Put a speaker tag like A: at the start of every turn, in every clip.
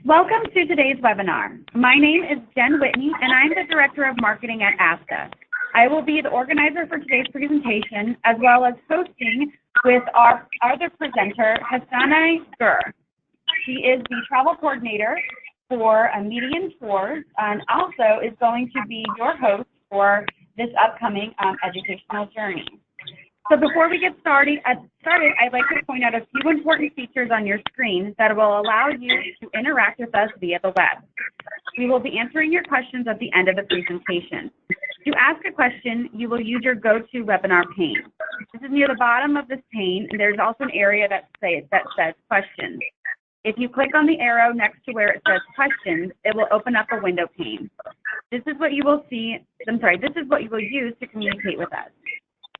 A: Welcome to today's webinar. My name is Jen Whitney, and I'm the Director of Marketing at ASTA. I will be the organizer for today's presentation, as well as hosting with our other presenter, Hasene Gur. She is the travel coordinator for Meander Travel, and also is going to be your host for this upcoming educational journey. So before we get started, I'd like to point out a few important features on your screen that will allow you to interact with us via the web. We will be answering your questions at the end of the presentation. To ask a question, you will use your GoToWebinar pane. This is near the bottom of this pane, and there's also an area that says questions. If you click on the arrow next to where it says questions, it will open up a window pane. This is what you will use to communicate with us.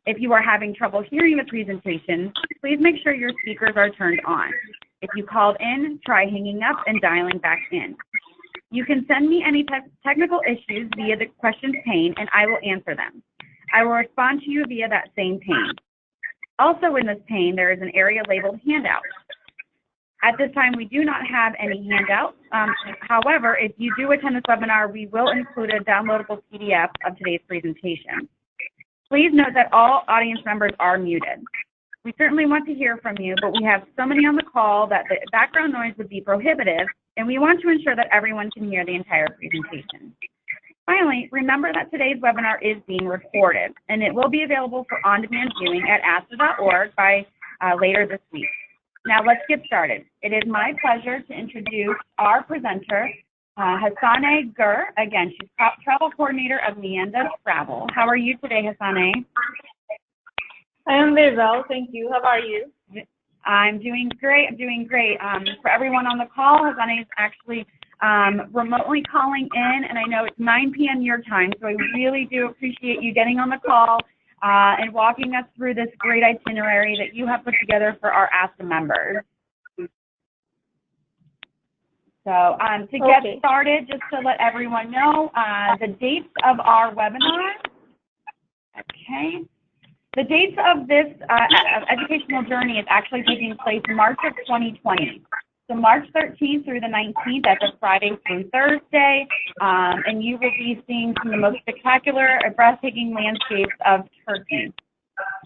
A: If you are having trouble hearing the presentation, please make sure your speakers are turned on. If you called in, try hanging up and dialing back in. You can send me any technical issues via the questions pane, and I will answer them. I will respond to you via that same pane. Also in this pane, there is an area labeled Handouts. At this time, we do not have any handouts. However, if you do attend this webinar, we will include a downloadable PDF of today's presentation. Please note that all audience members are muted. We certainly want to hear from you, but we have so many on the call that the background noise would be prohibitive, and we want to ensure that everyone can hear the entire presentation. Finally, remember that today's webinar is being recorded, and it will be available for on-demand viewing at asta.org by later this week. Now let's get started. It is my pleasure to introduce our presenter, Hasene Gur. Again, she's travel coordinator of Meander Travel. How are you today, Hasene?
B: I am very well, thank you. How are you?
A: I'm doing great. For everyone on the call, Hasene is actually remotely calling in, and I know it's 9 p.m. your time, so I really do appreciate you getting on the call and walking us through this great itinerary that you have put together for our ASTA members. So to get started, just to let everyone know, the dates of our webinar. Okay. The dates of this educational journey is actually taking place in March of 2020. So March 13th through the 19th, that's a Friday through Thursday, and you will be seeing some of the most spectacular and breathtaking landscapes of Turkey.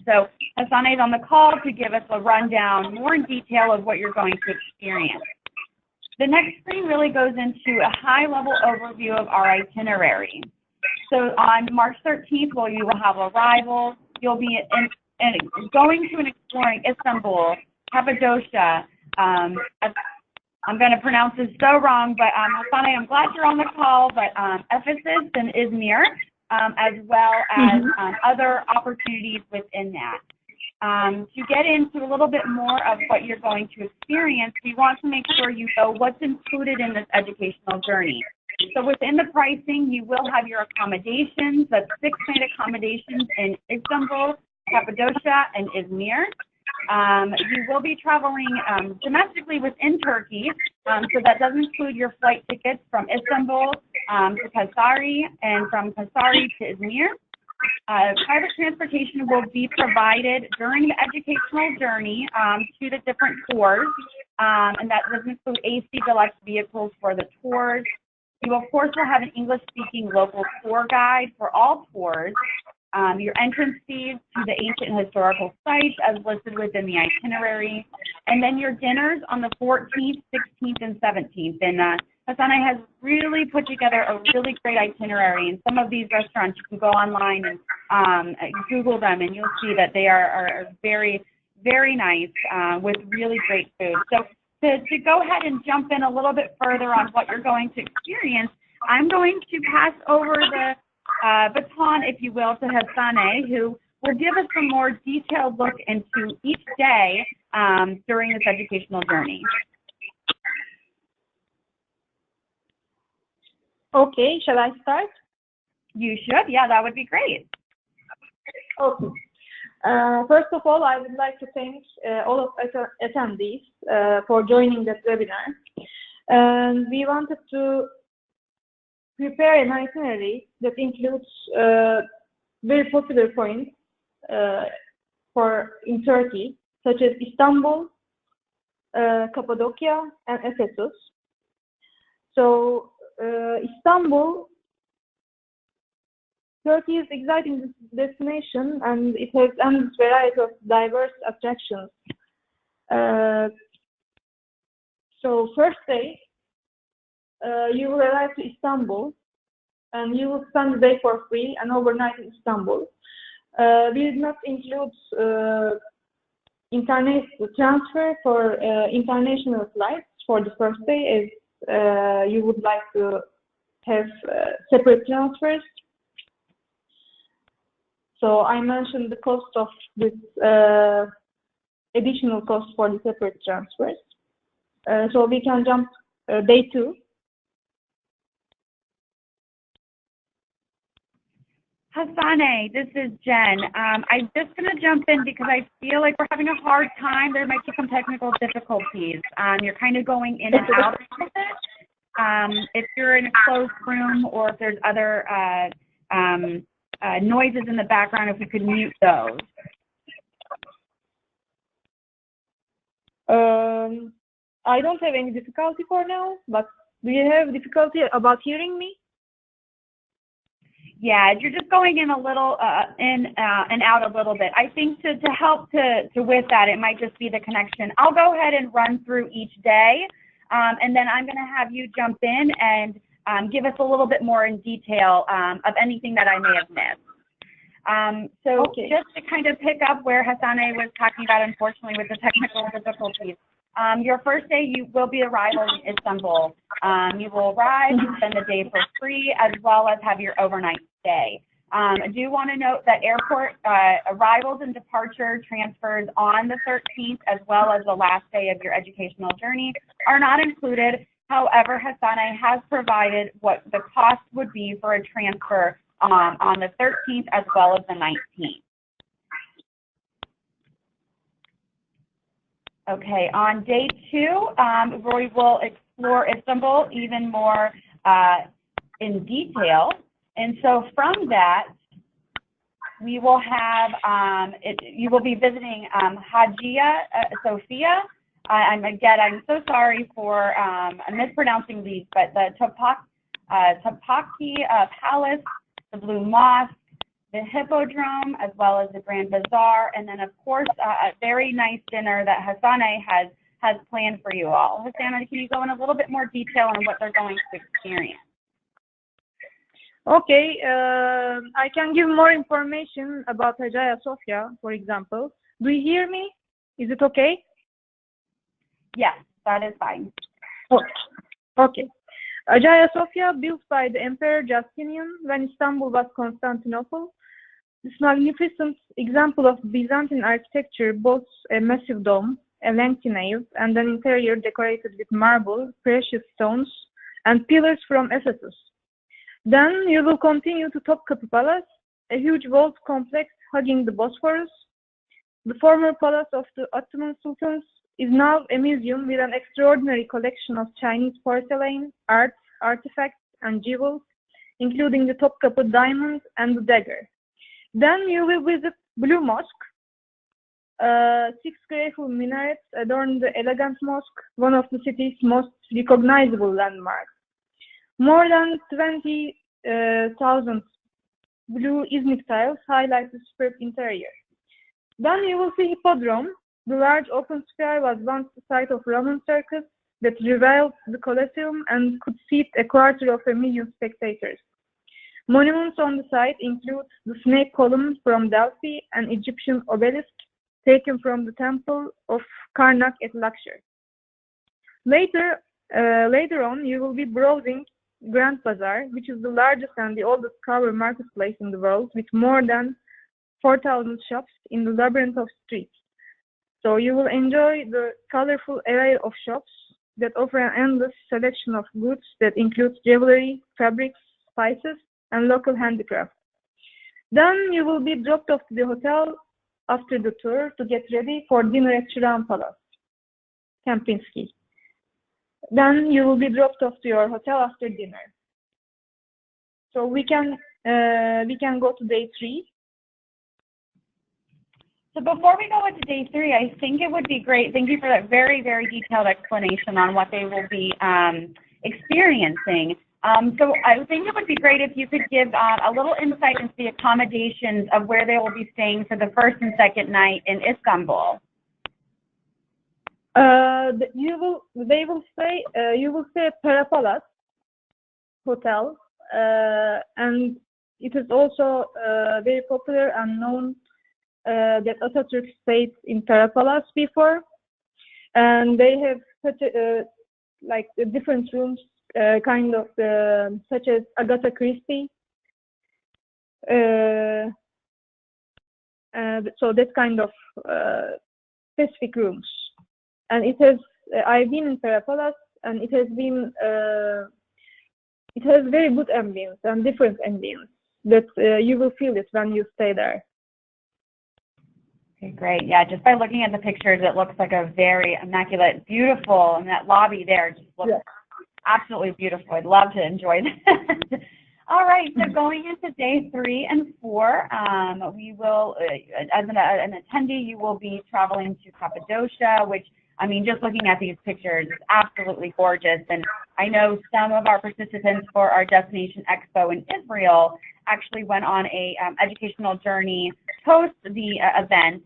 A: So Hasene is on the call to give us a rundown, more in detail of what you're going to experience. The next screen really goes into a high-level overview of our itinerary. So on March 13th, you will have arrival. You'll be going to and exploring Istanbul, Cappadocia. I'm going to pronounce this so wrong, but Hasene, I'm glad you're on the call, but Ephesus and Izmir, as well as other opportunities within that. To get into a little bit more of what you're going to experience, we want to make sure you know what's included in this educational journey. So within the pricing, you will have your accommodations, that's 6-night accommodations in Istanbul, Cappadocia, and Izmir. You will be traveling domestically within Turkey, so that does include your flight tickets from Istanbul to Kayseri and from Kayseri to Izmir. Private transportation will be provided during the educational journey to the different tours, and that does include AC deluxe vehicles for the tours. You, of course, will have an English-speaking local tour guide for all tours. Your entrance fees to the ancient and historical sites as listed within the itinerary, and then your dinners on the 14th, 16th, and 17th. And Hasene has really put together a really great itinerary, and some of these restaurants, you can go online and Google them, and you'll see that they are very, very nice with really great food. So to go ahead and jump in a little bit further on what you're going to experience, I'm going to pass over the baton, if you will, to Hasene, who will give us a more detailed look into each day during this educational journey.
B: Okay, shall I start?
A: You should, yeah, that would be great.
B: Okay. First of all, I would like to thank all of attendees for joining this webinar. And we wanted to prepare an itinerary that includes very popular points in Turkey, such as Istanbul, Cappadocia, and Ephesus. So Istanbul, Turkey is exciting destination, and it has endless variety of diverse attractions. So first day, you will arrive to Istanbul, and you will spend the day for free and overnight in Istanbul. We did not include internet transfer for international flights for the first day, as you would like to have separate transfers. So I mentioned the cost of this additional cost for the separate transfers. So we can jump day 2.
A: Hasene, this is Jen. I'm just going to jump in because I feel like we're having a hard time. There might be some technical difficulties. You're kind of going in and out of it. If you're in a closed room or if there's other noises in the background, if we could mute those.
B: I don't have any difficulty for now, but do you have difficulty about hearing me?
A: Yeah, you're just going in a little in and out a little bit. I think to help to with that, it might just be the connection. I'll go ahead and run through each day, and then I'm going to have you jump in and give us a little bit more in detail of anything that I may have missed. So
B: okay.
A: Just to kind of pick up where Hasene was talking about, unfortunately, with the technical difficulties. Your first day, you will be arriving in Istanbul. You will arrive, spend the day for free, as well as have your overnight stay. I do want to note that airport arrivals and departure transfers on the 13th, as well as the last day of your educational journey, are not included. However, Hasene has provided what the cost would be for a transfer on the 13th as well as the 19th. Okay, on day 2, we will explore Istanbul even more in detail. And so from that, we will have, you will be visiting Hagia Sophia. I'm so sorry for mispronouncing these, but the Topkapi Palace, the Blue Mosque, the Hippodrome, as well as the Grand Bazaar, and then of course a very nice dinner that Hasene has planned for you all. Hasene, can you go in a little bit more detail on what they're going to experience?
B: Okay, I can give more information about Hagia Sophia, for example. Do you hear me? Is it okay?
A: Yes, that is fine.
B: Okay. Hagia Sophia, built by the Emperor Justinian when Istanbul was Constantinople. This magnificent example of Byzantine architecture boasts a massive dome, a lengthy nave, and an interior decorated with marble, precious stones, and pillars from Ephesus. Then you will continue to Topkapi Palace, a huge vault complex hugging the Bosphorus. The former palace of the Ottoman sultans is now a museum with an extraordinary collection of Chinese porcelain, art, artifacts, and jewels, including the Topkapi diamond and the dagger. Then you will visit Blue Mosque. 6 graceful minarets adorn the elegant mosque, one of the city's most recognizable landmarks. More than 20,000 blue Iznik tiles highlight the superb interior. Then you will see Hippodrome. The large open square was once the site of Roman circus that reviled the Colosseum and could seat 250,000 spectators. Monuments on the site include the snake column from Delphi and Egyptian obelisk taken from the temple of Karnak at Luxor. Later on, you will be browsing Grand Bazaar, which is the largest and the oldest cover marketplace in the world, with more than 4,000 shops in the labyrinth of streets. So you will enjoy the colorful array of shops that offer an endless selection of goods that includes jewelry, fabrics, spices, and local handicraft. Then you will be dropped off to the hotel after the tour to get ready for dinner at Chirağan Palace, Kempinski. Then you will be dropped off to your hotel after dinner. So we can go to day 3.
A: So before we go into day 3, I think it would be great. Thank you for that very, very detailed explanation on what they will be experiencing. So I think it would be great if you could give a little insight into the accommodations of where they will be staying for the first and second night in Istanbul.
B: You will stay at Palace Hotel, and it is also very popular and known that Atatürk stayed in Palace before, and they have such like different rooms, kind of such as Agatha Christie. So that kind of specific rooms, and it has. I've been in Palace, and it has been. It has very good ambience and different ambience that you will feel it when you stay there.
A: Okay, great. Yeah, just by looking at the pictures, it looks like a very immaculate, beautiful, and that lobby there just looks absolutely beautiful. I'd love to enjoy that. All right, so going into day 3 and 4, we will, as an attendee, you will be traveling to Cappadocia, which, I mean, just looking at these pictures, is absolutely gorgeous. And I know some of our participants for our Destination Expo in Israel actually went on a educational journey post the event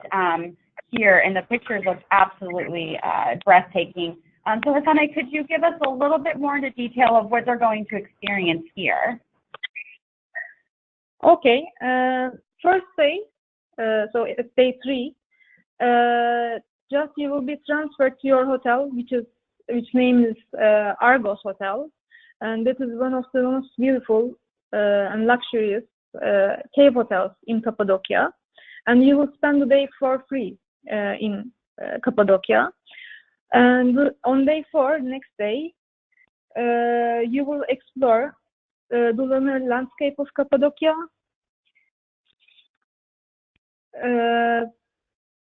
A: here, and the pictures look absolutely breathtaking. So Hasene, could you give us a little bit more into detail of what they're going to experience here?
B: Okay, first day, so it's day 3. Just you will be transferred to your hotel, which name is Argos Hotel, and that is one of the most beautiful and luxurious cave hotels in Cappadocia, and you will spend the day for free in Cappadocia. And on day 4, next day, you will explore the lunar landscape of Cappadocia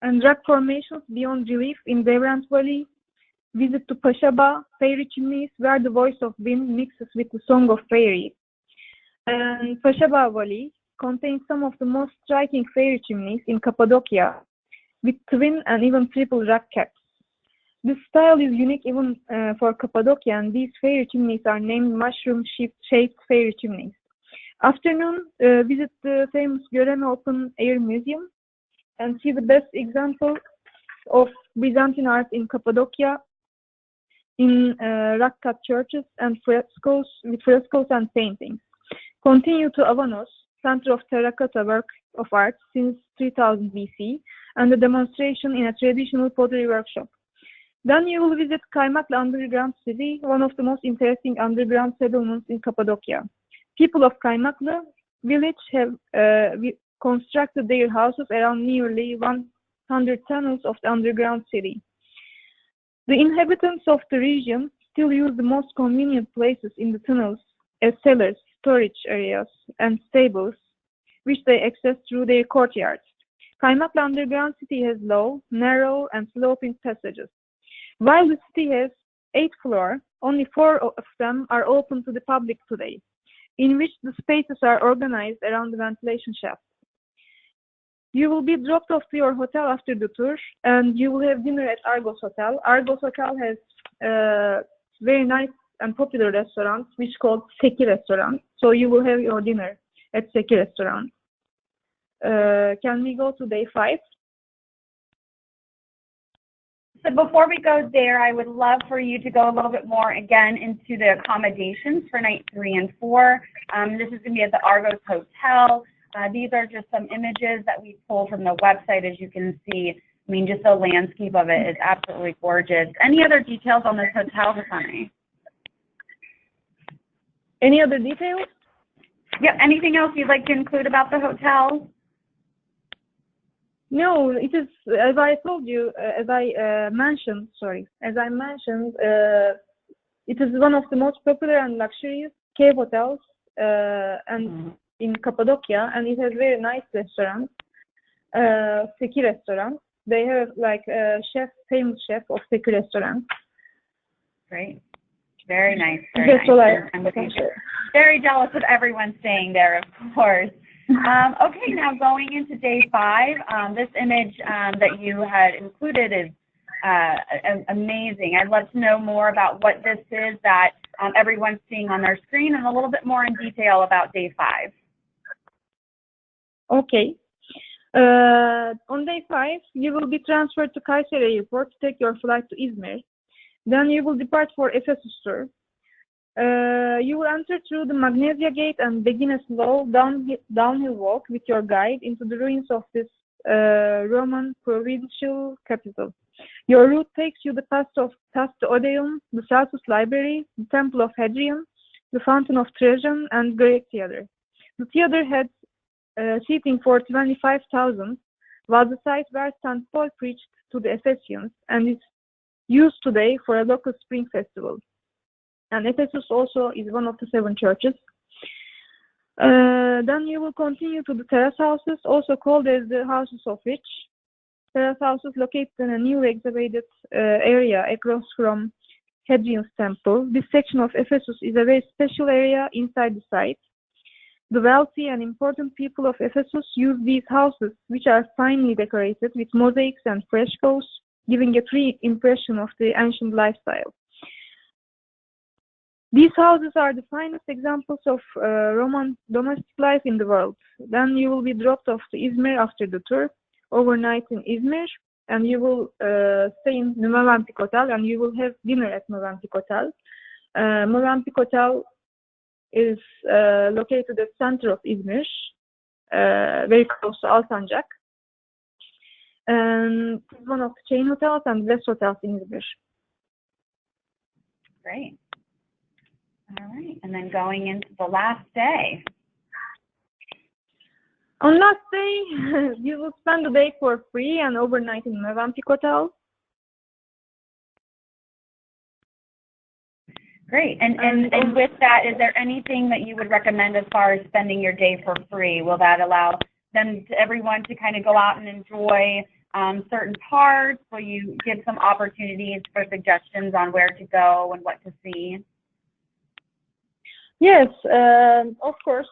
B: and rock formations beyond relief in Devrent Valley. Visit to Pashaba, fairy chimneys, where the voice of wind mixes with the song of fairies. And Pashaba Valley contains some of the most striking fairy chimneys in Cappadocia, with twin and even triple rock caps. This style is unique even for Cappadocia, and these fairy chimneys are named mushroom-shaped fairy chimneys. Afternoon, visit the famous Göreme Open Air Museum and see the best example of Byzantine art in Cappadocia in rock-cut churches and frescoes and paintings. Continue to Avanos, center of terracotta work of art since 3000 BC, and a demonstration in a traditional pottery workshop. Then you will visit Kaymaklı Underground City, one of the most interesting underground settlements in Cappadocia. People of Kaymaklı village have constructed their houses around nearly 100 tunnels of the underground city. The inhabitants of the region still use the most convenient places in the tunnels as cellars, storage areas, and stables, which they access through their courtyards. Kaymaklı Underground City has low, narrow, and sloping passages. While the city has 8 floors, only 4 of them are open to the public today, in which the spaces are organized around the ventilation shaft. You will be dropped off to your hotel after the tour, and you will have dinner at Argos Hotel. Argos Hotel has very nice and popular restaurants, which is called Seki Restaurant. So you will have your dinner at Seki Restaurant. Can we go to day 5?
A: So before we go there, I would love for you to go a little bit more again into the accommodations for night 3 and 4. This is going to be at the Argos Hotel. These are just some images that we pulled from the website, as you can see. I mean, just the landscape of it is absolutely gorgeous. Any other details on this hotel, Hasene?
B: Any other details?
A: Yeah, anything else you'd like to include about the hotel?
B: No, it is, as I told you, as I mentioned, it is one of the most popular and luxurious cave hotels in Cappadocia, and it has very nice restaurants, Seki Restaurant. They have like a famous chef of Seki Restaurant.
A: Great. Very nice. Very jealous of everyone staying there, of course. Okay, now going into day 5, this image that you had included is amazing. I'd love to know more about what this is that everyone's seeing on their screen, and a little bit more in detail about day 5.
B: Okay. On day 5, you will be transferred to Kayseri Airport to take your flight to Izmir. Then you will depart for Ephesus tour. You will enter through the Magnesia Gate and begin a slow downhill walk with your guide into the ruins of this Roman provincial capital. Your route takes you past the Odeon, the Celsus Library, the Temple of Hadrian, the Fountain of Trajan, and Greek Theater. The theater had seating for 25,000, was the site where St. Paul preached to the Ephesians and is used today for a local spring festival. And Ephesus also is one of the 7 churches. Then you will continue to the terrace houses, also called as the Houses of Rich. Terrace houses located in a newly excavated area across from Hadrian's temple. This section of Ephesus is a very special area inside the site. The wealthy and important people of Ephesus use these houses, which are finely decorated with mosaics and frescoes, giving a true impression of the ancient lifestyle. These houses are the finest examples of Roman domestic life in the world. Then you will be dropped off to Izmir after the tour, overnight in Izmir, and you will stay in the Movenpick Hotel, and you will have dinner at Movenpick Hotel. Movenpick Hotel is located at the center of Izmir, very close to Alsancak. And it's one of the chain hotels and best hotels in Izmir.
A: Great. All right, and then going into the last day.
B: On last day, you will spend the day for free and overnight in Movenpick Hotel.
A: Great, and with that, is there anything that you would recommend as far as spending your day for free? Will that allow everyone to kind of go out and enjoy certain parts? Will you give some opportunities for suggestions on where to go and what to see?
B: Yes, of course.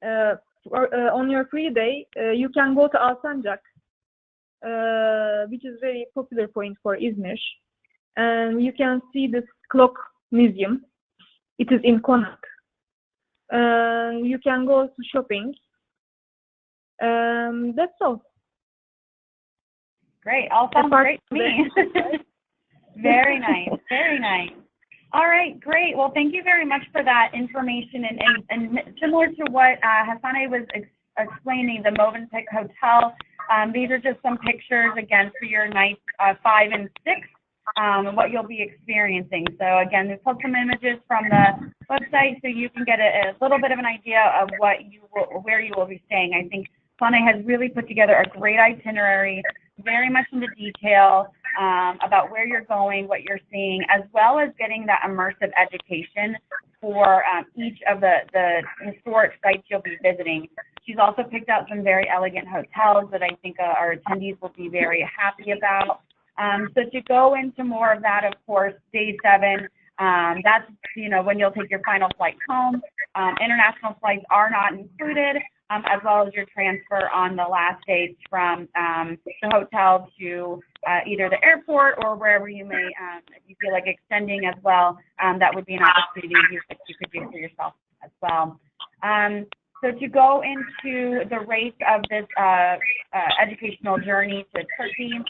B: On your free day, you can go to Alsancak, which is a very popular point for Izmir. And you can see this clock museum. It is in Konak. You can go to shopping. That's all.
A: Great. All sounds great to me. Very nice. Very nice. All right, great. Well, thank you very much for that information. And similar to what Hasene was explaining, the Movenpick Hotel, these are just some pictures, again, for your nights 5 and 6, what you'll be experiencing. So, again, we've put some images from the website so you can get a little bit of an idea of where you will be staying. I think Hasene has really put together a great itinerary, very much into detail, about where you're going, what you're seeing, as well as getting that immersive education for each of the historic sites you'll be visiting. She's also picked out some very elegant hotels that I think our attendees will be very happy about. So to go into more of that, of course, day 7, that's when you'll take your final flight home. International flights are not included, as well as your transfer on the last days from the hotel to either the airport or wherever you may, if you feel like extending as well, that would be an opportunity you could do for yourself as well. So to go into the rates of this educational journey to Turkey,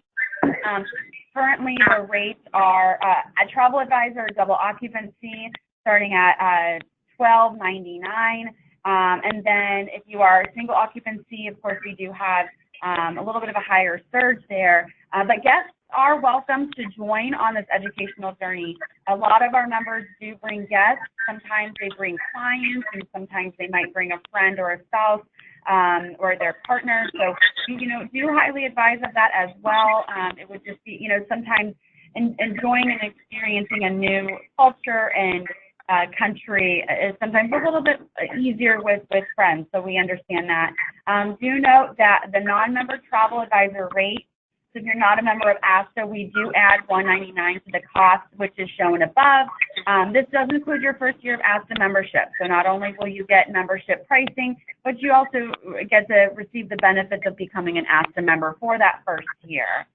A: currently the rates are a travel advisor, double occupancy, starting at $12.99. And then if you are single occupancy, of course, we do have a little bit of a higher surge there. But guests are welcome to join on this educational journey. A lot of our members do bring guests. Sometimes they bring clients, and sometimes they might bring a friend or a spouse or their partner. So, do highly advise of that as well. It would just be, sometimes enjoying and experiencing a new culture and country is sometimes a little bit easier with friends, so we understand that. Do note that the non-member travel advisor rate, so if you're not a member of ASTA, we do add $199 to the cost, which is shown above. This does include your first year of ASTA membership, so not only will you get membership pricing, but you also get to receive the benefits of becoming an ASTA member for that first year.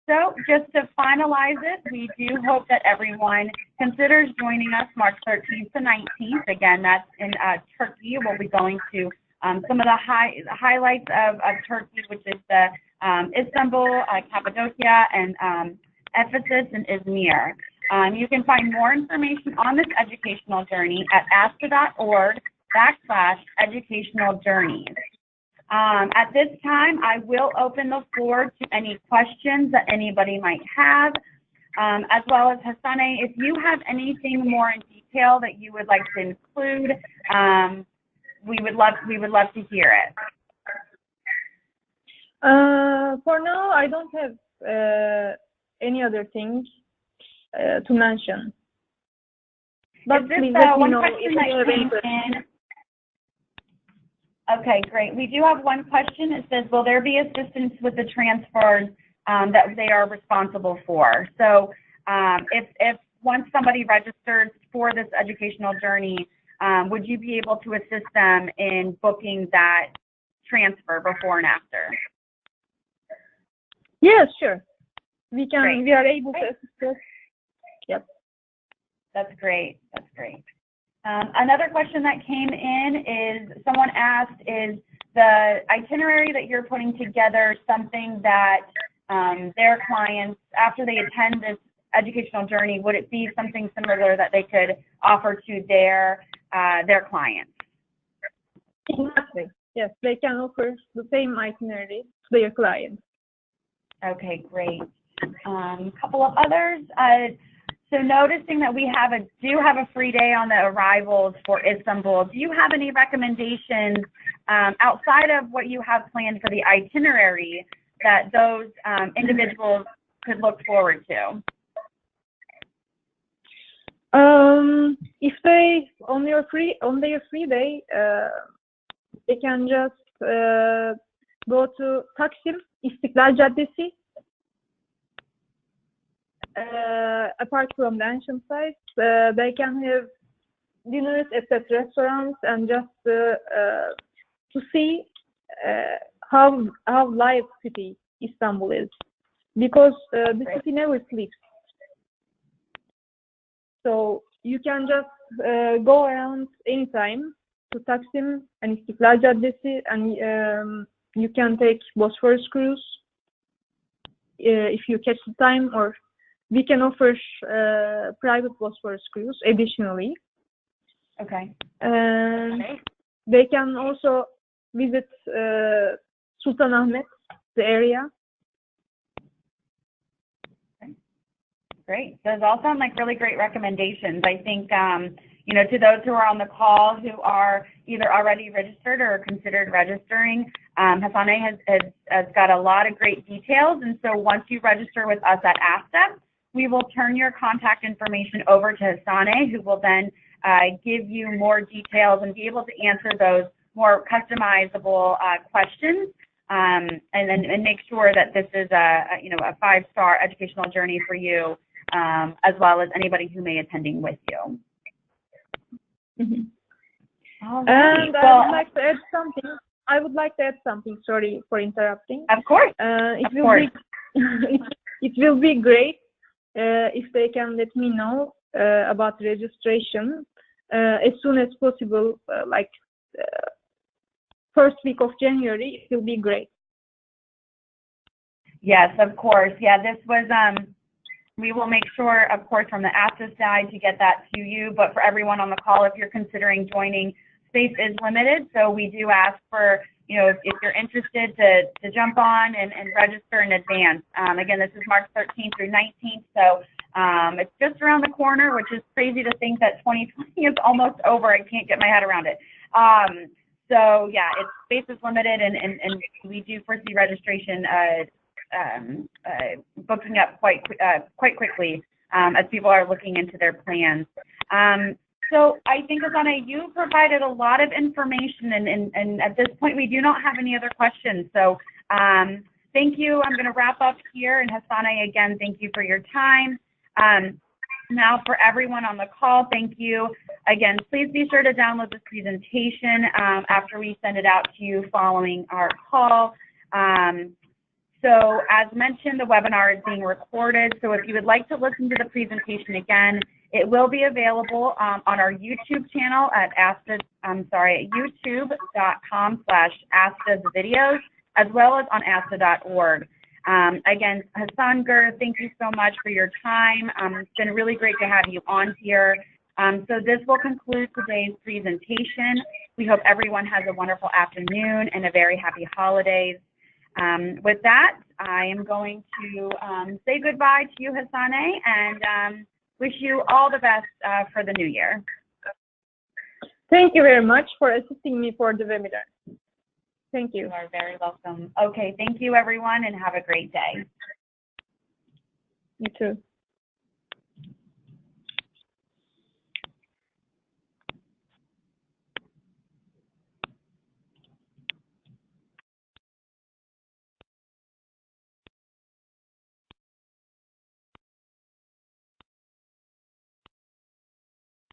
A: So just to finalize it, we do hope that everyone considers joining us March 13th to 19th. Again, that's in Turkey. We'll be going to some of the highlights of Turkey, which is the Istanbul, Cappadocia, and Ephesus and Izmir. You can find more information on this educational journey at asta.org/educational journeys. At this time, I will open the floor to any questions that anybody might have, as well as Hasene, if you have anything more in detail that you would like to include, we would love to hear it.
B: For now, I don't have any other things to mention. But please let me know if you have any questions.
A: Okay, great. We do have one question. It says, will there be assistance with the transfers that they are responsible for? So if once somebody registers for this educational journey, would you be able to assist them in booking that transfer before and after?
B: Yes, sure. We can.
A: Great.
B: We are able to assist us. Yep.
A: That's great. That's great. Another question that came in is, someone asked, is the itinerary that you're putting together something that their clients, after they attend this educational journey, would it be something similar that they could offer to their clients?
B: Exactly. Yes, they can offer the same itinerary to their clients.
A: Okay, great. Couple of others. So noticing that we do have a free day on the arrivals for Istanbul, do you have any recommendations outside of what you have planned for the itinerary that those individuals could look forward to?
B: If they on their free day, they can just go to Taksim, İstiklal Caddesi. Apart from the ancient sites, they can have dinners at restaurants and just to see how live city Istanbul is, because the city never sleeps. So you can just go around anytime to Taksim and İstiklal Caddesi, and you can take Bosphorus cruise if you catch the time, or we can offer private Bosphorus cruise additionally.
A: Okay.
B: They can also visit Sultanahmet, the area.
A: Great. Those all sound like really great recommendations. I think, to those who are on the call who are either already registered or considered registering, Hasene has got a lot of great details. And so once you register with us at ASTA, we will turn your contact information over to Hasene, who will then give you more details and be able to answer those more customizable questions, and make sure that this is a 5-star educational journey for you, as well as anybody who may be attending with you.
B: Mm-hmm.
A: All right.
B: And I would like to add something. Sorry for interrupting.
A: Of course.
B: It will be great if they can let me know about registration as soon as possible, like first week of January. It will be great. Yes,
A: of course. Yeah, this was, we will make sure, of course, from the ASTA side to get that to you, but for everyone on the call, if you're considering joining, space is limited, so we do ask for, if you're interested to jump on and register in advance. Again, this is March 13th through 19th, so it's just around the corner, which is crazy to think that 2020 is almost over. I can't get my head around it. So yeah, space is limited, and we do foresee registration booking up quite quickly as people are looking into their plans. So I think, Hasene, you provided a lot of information, and at this point we do not have any other questions. So thank you. I'm going to wrap up here, and Hasene, again, thank you for your time. Now, for everyone on the call, thank you. Again, please be sure to download this presentation after we send it out to you following our call. So as mentioned, the webinar is being recorded. So if you would like to listen to the presentation again, it will be available on our YouTube channel at youtube.com/ASTA's videos, as well as on asta.org. Again, Hasene Gur, thank you so much for your time. It's been really great to have you on here. So this will conclude today's presentation. We hope everyone has a wonderful afternoon and a very happy holidays. With that, I am going to say goodbye to you, Hasene, and wish you all the best for the new year.
B: Thank you very much for assisting me for the webinar. Thank you.
A: You are very welcome. Okay, thank you, everyone, and have a great day.
B: You too.